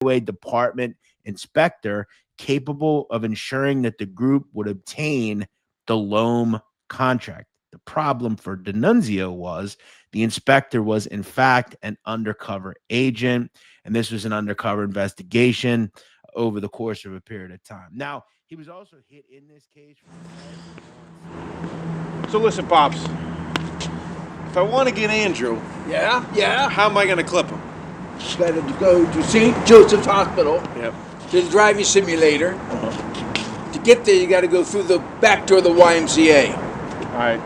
highway department inspector capable of ensuring that the group would obtain the Loam contract. The problem for D'Annunzio was the inspector was, in fact, an undercover agent, and this was an undercover investigation over the course of a period of time. Now, he was also hit in this case. So listen, Pops. If I want to get Andrew, Yeah. how am I going to clip him? You got to go to St. Joseph's Hospital Yep. to the driving simulator. To get there, you got to go through the back door of the YMCA. All right.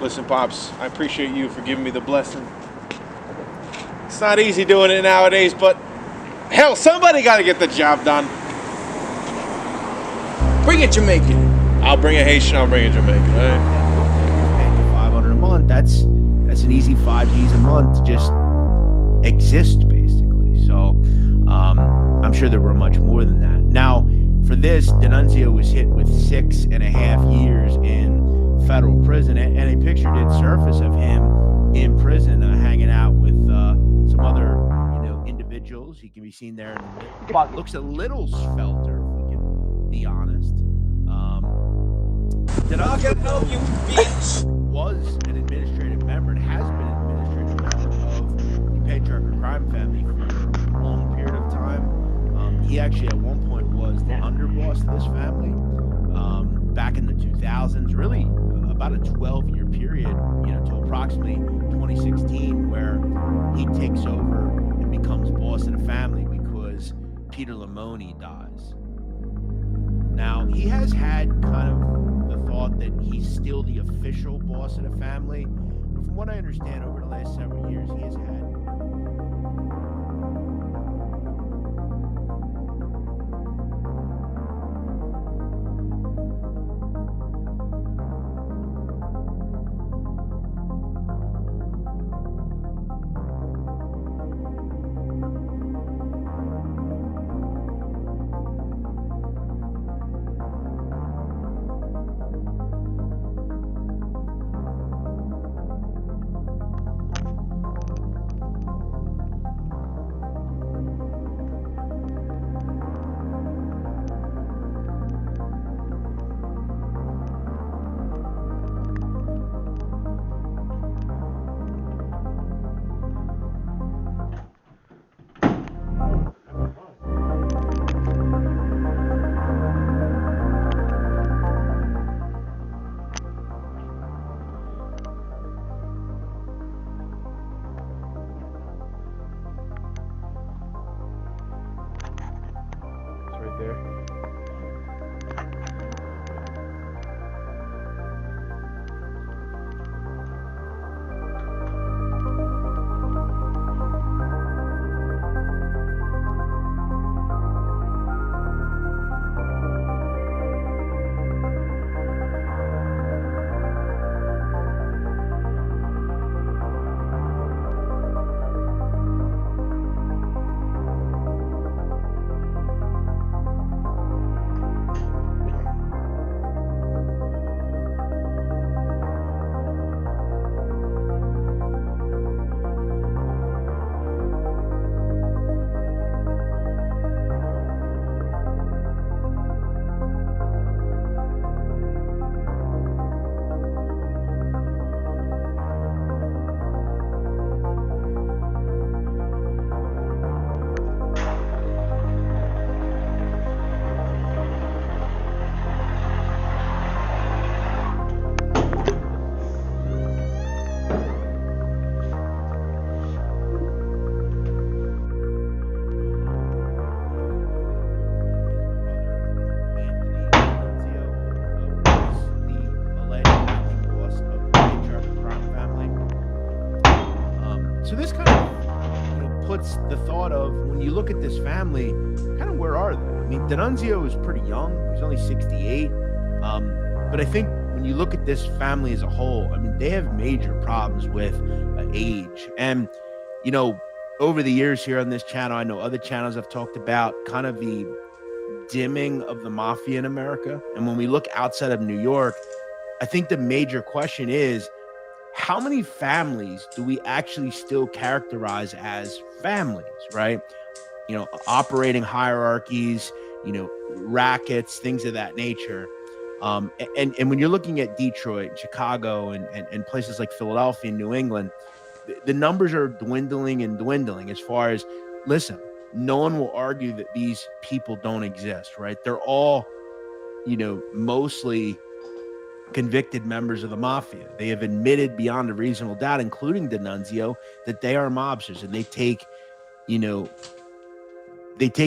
Listen, Pops, I appreciate you for giving me the blessing. It's not easy doing it nowadays, but hell, somebody got to get the job done. Bring it, Jamaican. I'll bring a Haitian, I'll bring a Jamaican, all right? Paying you $500 a month. That's an easy 5 G's a month to just exist, basically. So I'm sure there were much more than that. Now, for this, D'Annunzio was hit with 6.5 years in federal prison, and a picture did surface of him in prison, hanging out with some other, individuals. He can be seen there, but looks a little svelter, if we can be honest. D'Annunzio was an administrative member and has been an administrative member of the Patriarchal Crime Family for a long period of time. He actually at one point was the underboss of this family back in the 2000s, really about a 12-year period, to approximately 2016, where he takes over and becomes boss of the family because Peter Lamoni dies. Now, he has had kind of the thought that he's still the official boss of the family, but from what I understand, over the last several years, he has had So this kind of puts the thought of, when you look at this family, kind of where are they? I mean, D'Annunzio is pretty young. He's only 68. But I think when you look at this family as a whole, I mean, they have major problems with age. And, over the years here on this channel, I know other channels have talked about kind of the dimming of the mafia in America. And when we look outside of New York, I think the major question is, how many families do we actually still characterize as families, right? operating hierarchies, rackets, things of that nature. And when you're looking at Detroit, Chicago, and places like Philadelphia and New England, the numbers are dwindling and dwindling as far as, listen, no one will argue that these people don't exist, right? They're all, mostly convicted members of the mafia. They have admitted beyond a reasonable doubt, including D'Annunzio, that they are mobsters, and they take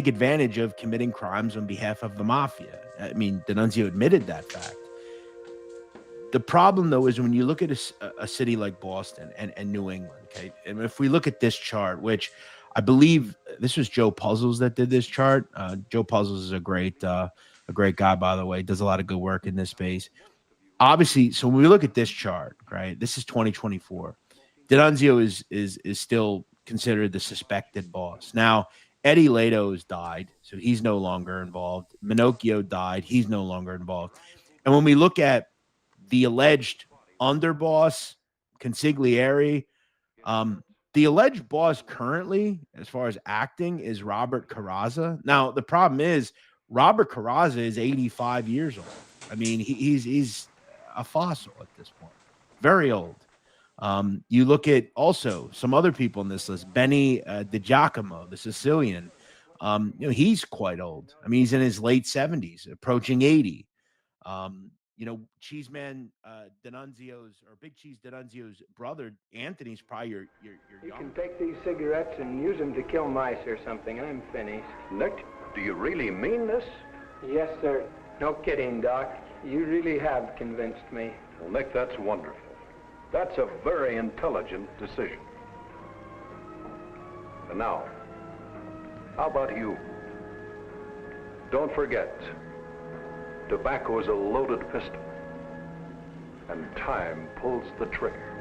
advantage of committing crimes on behalf of the mafia. I mean, D'Annunzio admitted that fact. The problem, though, is when you look at a city like Boston and New England, okay? And if we look at this chart, which I believe this was Joe Puzzles that did this chart. Joe Puzzles is a great guy, by the way. Does a lot of good work in this space. Obviously, so when we look at this chart, right? This is 2024. D'Annunzio is still considered the suspected boss. Now, Eddie Lato's died, so he's no longer involved. Minocchio died, he's no longer involved. And when we look at the alleged underboss, Consigliere, the alleged boss currently, as far as acting, is Robert Carrazza. Now, the problem is Robert Carrazza is 85 years old. I mean, he's a fossil at this point, very old. You look at also some other people in this list, Benny Di Giacomo, the Sicilian. He's quite old. I mean, he's in his late 70s, approaching 80. Cheeseman D'Annunzio's, or Big Cheese D'Annunzio's brother, Anthony's probably your You can take these cigarettes and use them to kill mice or something. I'm finished. Nick, do you really mean this? Yes, sir. No kidding, Doc. You really have convinced me. Well, Nick, that's wonderful. That's a very intelligent decision. And now, how about you? Don't forget, tobacco is a loaded pistol, and time pulls the trigger.